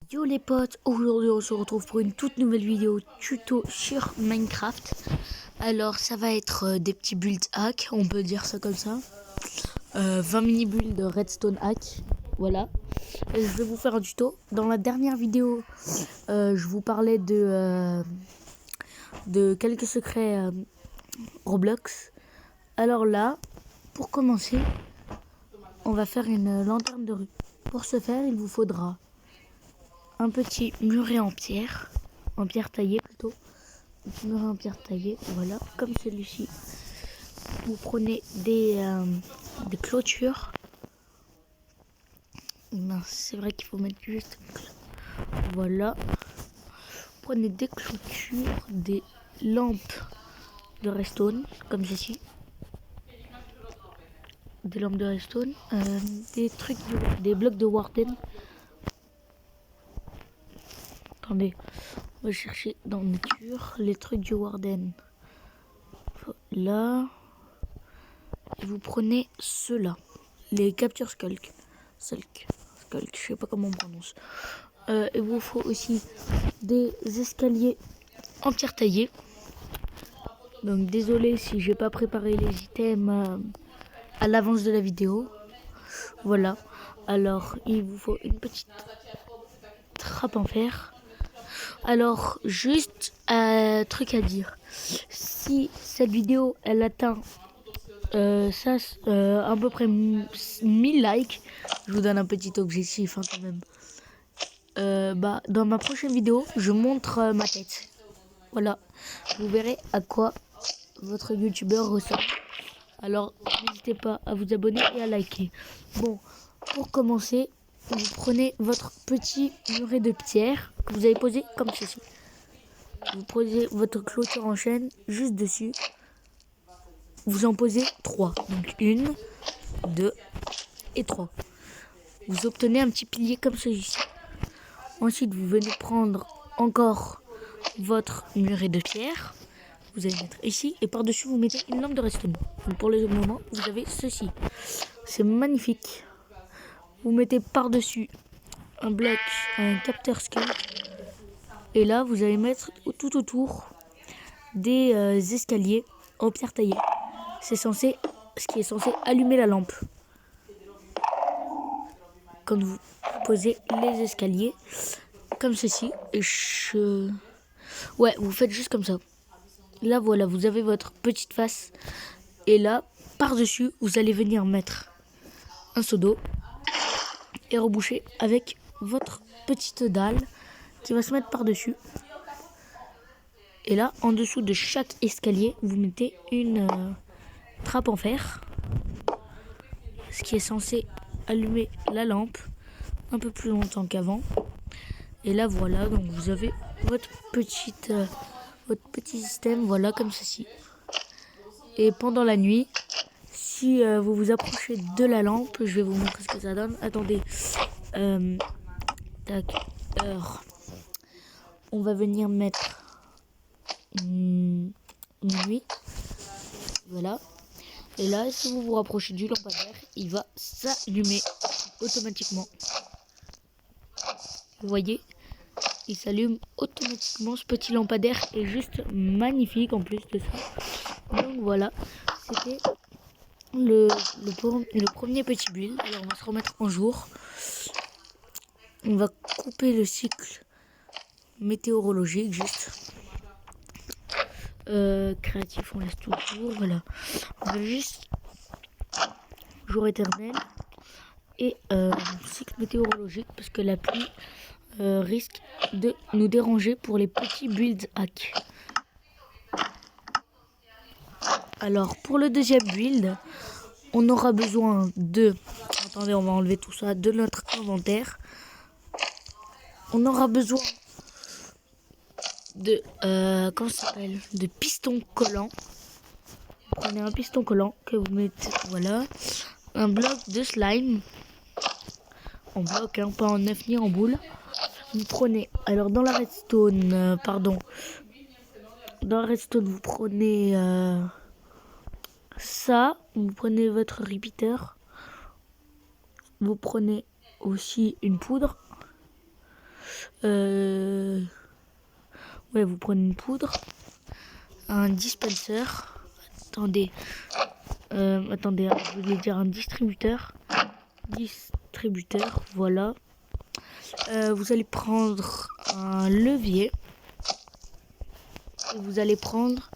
Yo les potes, aujourd'hui on se retrouve pour une toute nouvelle vidéo tuto sur Minecraft. Alors ça va être des petits build hacks, on peut dire ça comme ça. 20 mini builds de redstone hack, voilà. Et je vais vous faire un tuto. Dans la dernière vidéo, je vous parlais de quelques secrets Roblox. Alors là, pour commencer, on va faire une lanterne de rue. Pour ce faire, il vous faudra un petit muret en pierre taillée plutôt. Un petit muret en pierre taillée, voilà, comme celui-ci. Vous prenez des clôtures. Ben, c'est vrai qu'il faut mettre juste. Voilà. Vous prenez des clôtures, des lampes de redstone, comme ceci. Des lampes de redstone, des trucs, des blocs de warden. Attendez, on va chercher dans nature les trucs du warden. Là, et vous prenez ceux-là, les capture skulk, je sais pas comment on prononce. Il vous faut aussi des escaliers en pierre taillée. Donc désolé si j'ai pas préparé les items à l'avance de la vidéo. Voilà. Alors il vous faut une petite trappe en fer. Alors juste un truc à dire. Si cette vidéo elle atteint à peu près 1000 likes, je vous donne un petit objectif quand même. Dans ma prochaine vidéo, je montre ma tête. Voilà, vous verrez à quoi votre youtubeur ressemble. Alors n'hésitez pas à vous abonner et à liker. Bon, pour commencer, vous prenez votre petit muret de pierre que vous avez posé comme ceci. Vous posez votre clôture en chaîne juste dessus. Vous en posez 3. Donc 1, 2 et 3. Vous obtenez un petit pilier comme celui-ci. Ensuite, vous venez prendre encore votre muret de pierre. Vous allez mettre ici. Et par-dessus, vous mettez une lampe de redstone. Donc pour le moment, vous avez ceci. C'est magnifique. Vous mettez par-dessus un bloc, un capteur scale. Et là, vous allez mettre tout autour des escaliers en pierre taillée. C'est ce qui est censé allumer la lampe. Quand vous posez les escaliers comme ceci, et ouais, vous faites juste comme ça. Là voilà, vous avez votre petite face, et là par-dessus vous allez venir mettre un seau d'eau et reboucher avec votre petite dalle qui va se mettre par-dessus. Et là, en dessous de chaque escalier, vous mettez une trappe en fer, ce qui est censé allumer la lampe un peu plus longtemps qu'avant. Et là voilà, donc vous avez votre petit système, voilà, comme ceci. Et pendant la nuit, si vous vous approchez de la lampe, je vais vous montrer ce que ça donne. Attendez, heure. On va venir mettre minuit, voilà. Et là, si vous vous rapprochez du lampadaire, il va s'allumer automatiquement. Vous voyez, il s'allume automatiquement. Ce petit lampadaire est juste magnifique en plus de ça. Donc voilà, c'était le premier petit build. Alors on va se remettre en jour. On va couper le cycle météorologique juste. Créatif, on laisse toujours. Voilà, on va juste jour éternel et cycle météorologique parce que la pluie risque de nous déranger pour les petits builds hacks. Alors pour le deuxième build, on aura besoin de... Attendez, on va enlever tout ça de notre inventaire. On aura besoin de... comment ça s'appelle? De pistons collants. Vous prenez un piston collant que vous mettez... Voilà. Un bloc de slime. En bloc, hein, pas en œuf ni en boule. Vous prenez... Alors dans la redstone... Dans la redstone, vous prenez... ça, vous prenez votre repeater, vous prenez aussi une poudre, Ouais, vous prenez une poudre, un dispenser. Attendez, attendez, je voulais dire un distributeur. Distributeur, voilà. Vous allez prendre un levier. Et vous allez prendre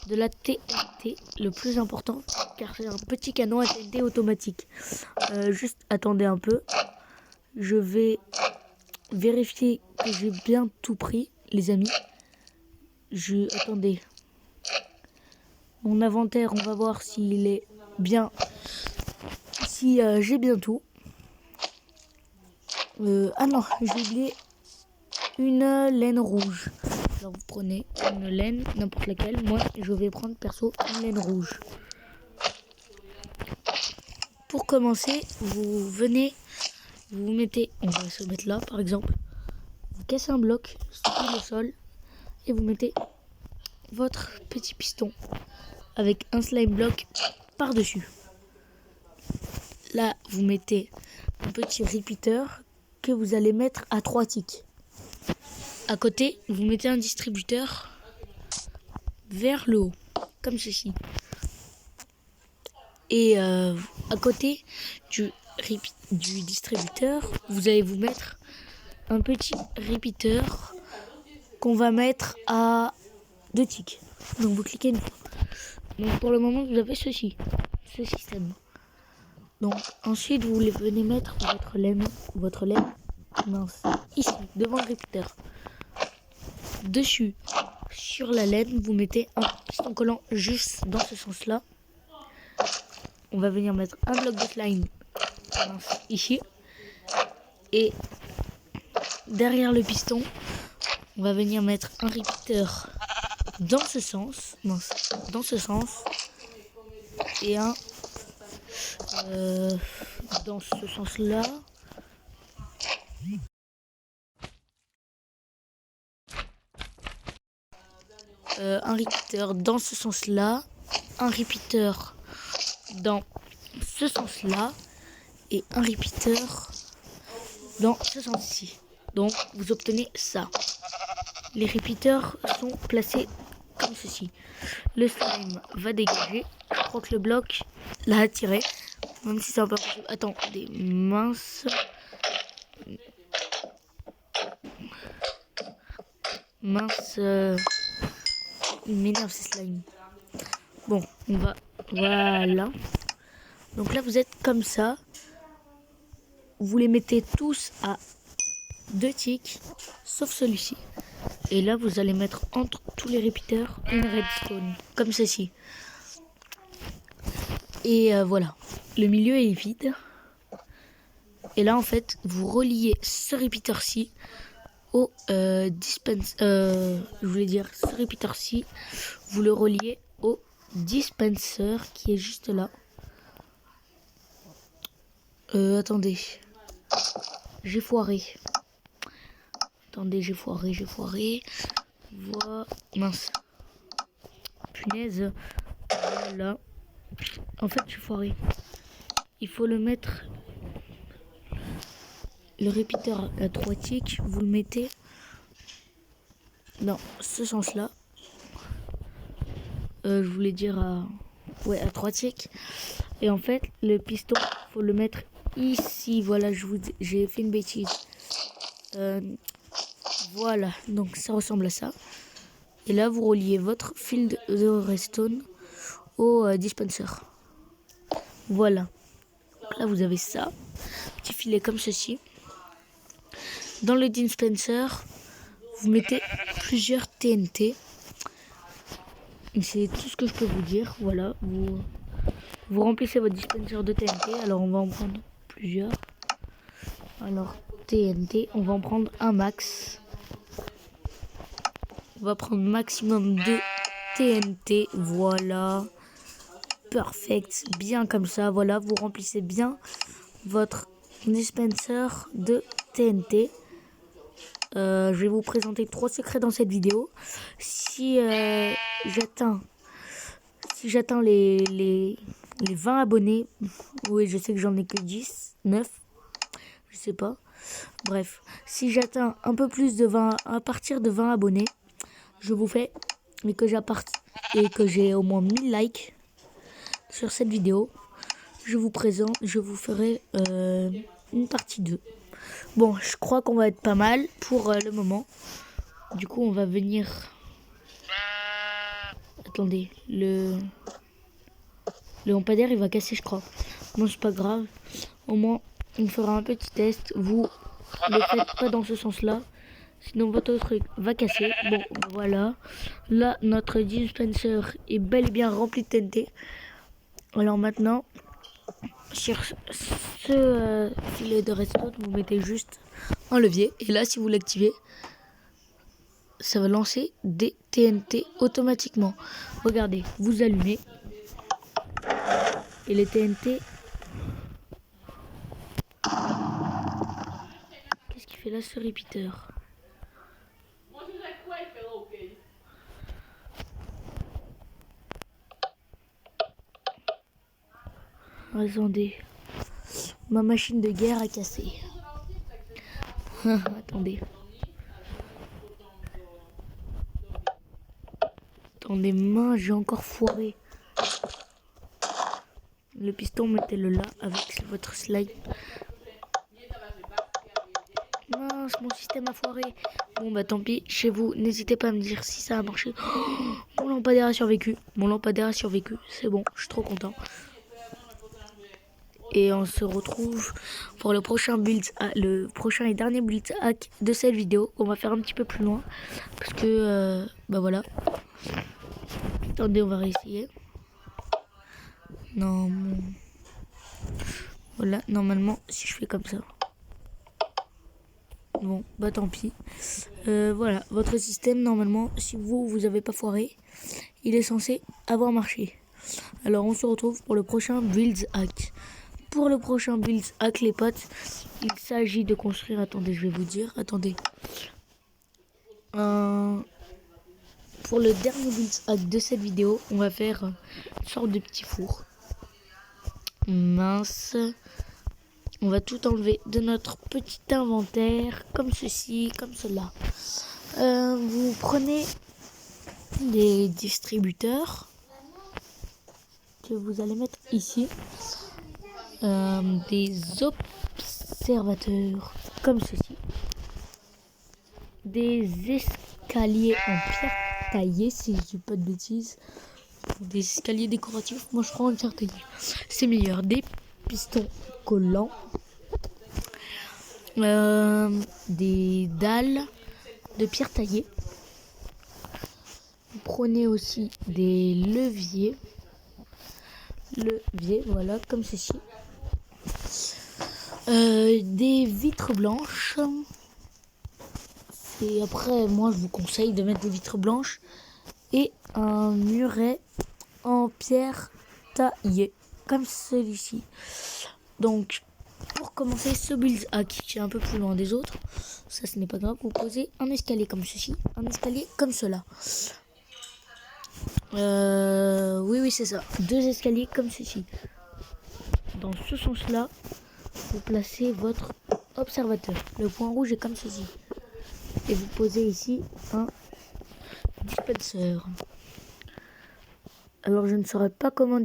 de la TNT, le plus important, car c'est un petit canon à TNT automatique. Juste attendez un peu. Je vais vérifier que j'ai bien tout pris, les amis. Attendez. Mon inventaire, on va voir s'il est bien. Si j'ai bien tout. Ah non, j'ai oublié une laine rouge. Alors vous prenez une laine, n'importe laquelle. Moi, je vais prendre perso une laine rouge. Pour commencer, vous venez, vous mettez, on va se mettre là par exemple. Vous cassez un bloc sur le sol et vous mettez votre petit piston avec un slime block par-dessus. Là, vous mettez un petit repeater que vous allez mettre à 3 ticks. À côté, vous mettez un distributeur vers le haut, comme ceci. Et à côté du distributeur, vous allez vous mettre un petit repeater qu'on va mettre à 2 ticks. Donc vous cliquez une fois. Donc pour le moment, vous avez ce système. Donc ensuite, vous venez mettre votre laine mince ici, devant le repeater. Dessus, sur la laine, vous mettez un piston collant juste dans ce sens-là. On va venir mettre un bloc de slime ici. Et derrière le piston, on va venir mettre un repeater dans ce sens. Dans ce sens. Et un dans ce sens-là. Un repeater dans ce sens-là. Un repeater dans ce sens-là et un repeater dans ce sens-ci. Donc vous obtenez ça. Les repeaters sont placés comme ceci. Le slime va dégager. Je crois que le bloc l'a attiré. Même si c'est un peu... Attendez, mince. Mince. Il m'énerve ces slimes. Bon, on va... Voilà. Donc là, vous êtes comme ça. Vous les mettez tous à 2 ticks, sauf celui-ci. Et là, vous allez mettre entre tous les repeaters une redstone, comme ceci. Et voilà. Le milieu est vide. Et là, en fait, vous reliez ce repeater-ci au je voulais dire, ce repeater-ci, vous le reliez au dispenser qui est juste là. Attendez. J'ai foiré. Attendez, j'ai foiré. Voilà. Mince. Punaise. Voilà. En fait, j'ai foiré. Il faut le mettre... Le repeater à 3 ticks, vous le mettez dans ce sens-là. Je voulais dire à... Ouais, à 3 ticks. Et en fait, le piston, faut le mettre ici. Voilà, j'ai fait une bêtise. Voilà, donc ça ressemble à ça. Et là, vous reliez votre fil de redstone au dispenser. Voilà. Donc là, vous avez ça. Petit filet comme ceci. Dans le dispenser, vous mettez plusieurs TNT. C'est tout ce que je peux vous dire. Voilà, vous remplissez votre dispenser de TNT. Alors, on va en prendre plusieurs. Alors, TNT, on va en prendre un max. On va prendre maximum de TNT. Voilà. Perfect. Bien comme ça. Voilà, vous remplissez bien votre dispenser de TNT. Je vais vous présenter 3 secrets dans cette vidéo. Si j'atteins les 20 abonnés, oui, je sais que j'en ai que 10, 9. je sais pas. Bref, si j'atteins un peu plus de 20, à partir de 20 abonnés, je vous fais, et que j'ai au moins 1000 likes sur cette vidéo, je vous ferai une partie 2. Bon, je crois qu'on va être pas mal pour le moment. Du coup, on va venir... Attendez, le lampadaire, il va casser, je crois. Bon, c'est pas grave. Au moins, on fera un petit test. Vous ne faites pas dans ce sens-là. Sinon, votre truc va casser. Bon, voilà. Là, notre dispenser est bel et bien rempli de TNT. Alors maintenant, sur ce filet de redstone, vous mettez juste un levier. Et là, si vous l'activez, ça va lancer des TNT automatiquement. Regardez, vous allumez. Et les TNT... Qu'est-ce qu'il fait là, ce repeater? Attendez. Ma machine de guerre a cassé. Attendez. Attendez, mince, j'ai encore foiré. Le piston, mettez-le là avec votre slide. Mince, mon système a foiré. Bon, bah tant pis, chez vous, n'hésitez pas à me dire si ça a marché. Oh, mon lampadaire a survécu. Mon lampadaire a survécu. C'est bon, je suis trop content. Et on se retrouve pour le prochain et dernier build hack de cette vidéo. On va faire un petit peu plus loin. Parce que, bah voilà. Attendez, on va réessayer. Non. Voilà, normalement, si je fais comme ça. Bon, bah tant pis. Voilà, votre système, normalement, si vous avez pas foiré, il est censé avoir marché. Alors, on se retrouve pour le prochain build hack. Pour le prochain build hack, les potes, il s'agit de construire... Attendez, je vais vous dire. Attendez. Pour le dernier build hack de cette vidéo, on va faire une sorte de petit four. Mince. On va tout enlever de notre petit inventaire, comme ceci, comme cela. Vous prenez des distributeurs que vous allez mettre ici. Des observateurs, comme ceci. Des escaliers en pierre taillée, si je dis pas de bêtises. Des escaliers décoratifs, moi je prends en pierre taillée. C'est meilleur. Des pistons collants. Des dalles de pierre taillée. Vous prenez aussi des leviers. Voilà, comme ceci. Des vitres blanches. Et après, moi, je vous conseille de mettre des vitres blanches et un muret en pierre taillée, comme celui-ci. Donc, pour commencer ce build hack qui est un peu plus loin des autres, ça ce n'est pas grave, vous posez un escalier comme ceci, un escalier comme cela. Oui, c'est ça. 2 escaliers comme ceci. Dans ce sens-là, vous placez votre observateur. Le point rouge est comme ceci. Et vous posez ici un dispenser. Alors, je ne saurais pas comment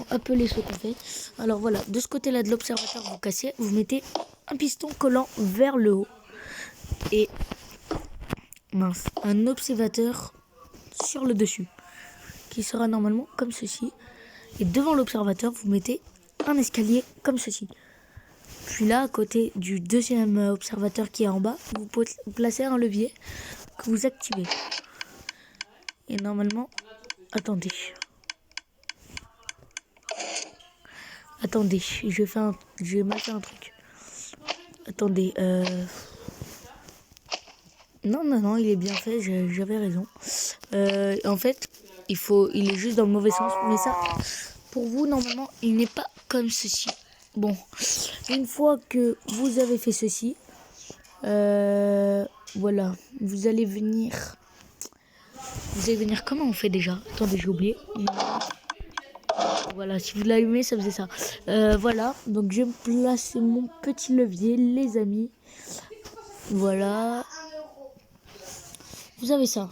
appeler ce qu'on fait. Alors voilà, de ce côté-là de l'observateur, vous cassez, vous mettez un piston collant vers le haut. Et un observateur sur le dessus, qui sera normalement comme ceci. Et devant l'observateur, vous mettez un escalier comme ceci. Puis là, à côté du deuxième observateur qui est en bas, vous placez un levier que vous activez. Et normalement, attendez, je vais mettre un truc. Attendez, non, il est bien fait, j'avais raison. En fait, il est juste dans le mauvais sens, mais ça, pour vous, normalement, il n'est pas comme ceci. Bon, une fois que vous avez fait ceci, voilà, vous allez venir, comment on fait déjà? Attendez, j'ai oublié. Voilà, si vous l'allumez, ça faisait ça. Voilà, donc je vais placer mon petit levier, les amis. Voilà. Vous avez ça.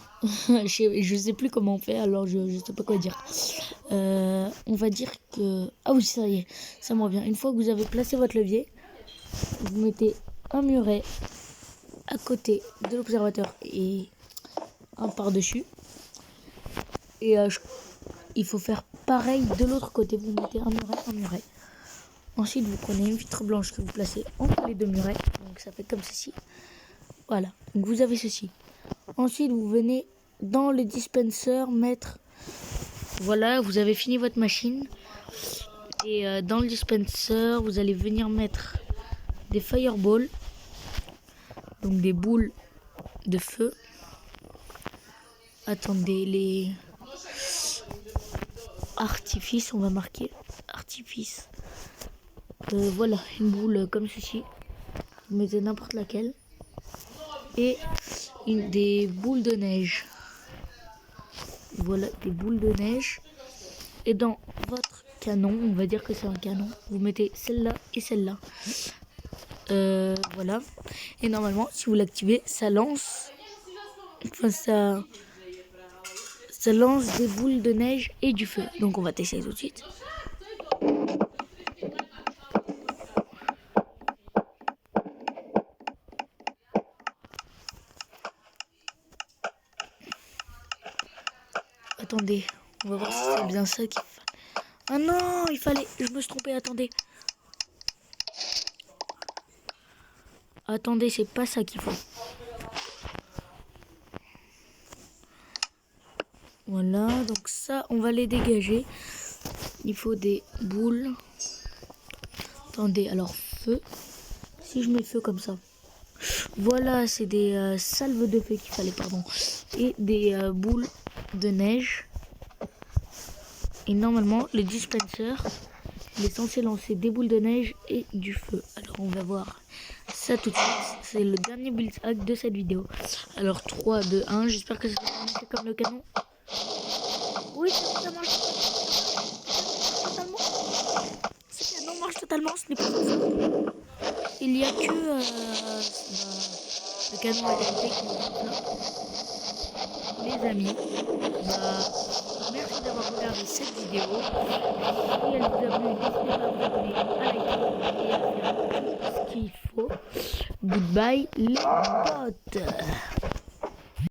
Je sais plus comment on fait, alors je sais pas quoi dire. On va dire que... Ah oui, ça y est, ça me revient. Une fois que vous avez placé votre levier, vous mettez un muret à côté de l'observateur et un par-dessus. Et il faut faire pareil de l'autre côté. Vous mettez un muret, un muret. Ensuite, vous prenez une vitre blanche que vous placez entre les deux murets. Donc ça fait comme ceci. Voilà, donc vous avez ceci. Ensuite, vous venez dans le dispenser mettre... Voilà, vous avez fini votre machine. Et dans le dispenser, vous allez venir mettre des fireballs. Donc des boules de feu. Attendez, les artifices, on va marquer artifice. Voilà, une boule comme ceci. Vous mettez n'importe laquelle. Et des boules de neige. Voilà, des boules de neige. Et dans votre canon, on va dire que c'est un canon, vous mettez celle-là et celle-là. Voilà. Et normalement, si vous l'activez, ça lance... Enfin, ça lance des boules de neige et du feu. Donc on va tester tout de suite. Attendez, on va voir si c'est bien ça qu'il fallait. Ah non, il fallait... Je me suis trompé, attendez. Attendez, c'est pas ça qu'il faut. Voilà, donc ça, on va les dégager. Il faut des boules. Attendez, alors feu. Si je mets feu comme ça. Voilà, c'est des salves de feu qu'il fallait, pardon. Et des boules de neige. Et normalement, le dispenser, il est censé lancer des boules de neige et du feu. Alors, on va voir ça tout de suite. C'est le dernier build hack de cette vidéo. Alors, 3, 2, 1. J'espère que ça va marcher comme le canon. Oui, ça marche totalement. Ce canon marche totalement. Ce n'est pas ça. Il n'y a que le canon électrique qui est là. Les amis, merci d'avoir regardé cette vidéo. Si elle vous a plu, n'hésitez pas à vous abonner, à liker et à faire tout ce qu'il faut. Goodbye les potes.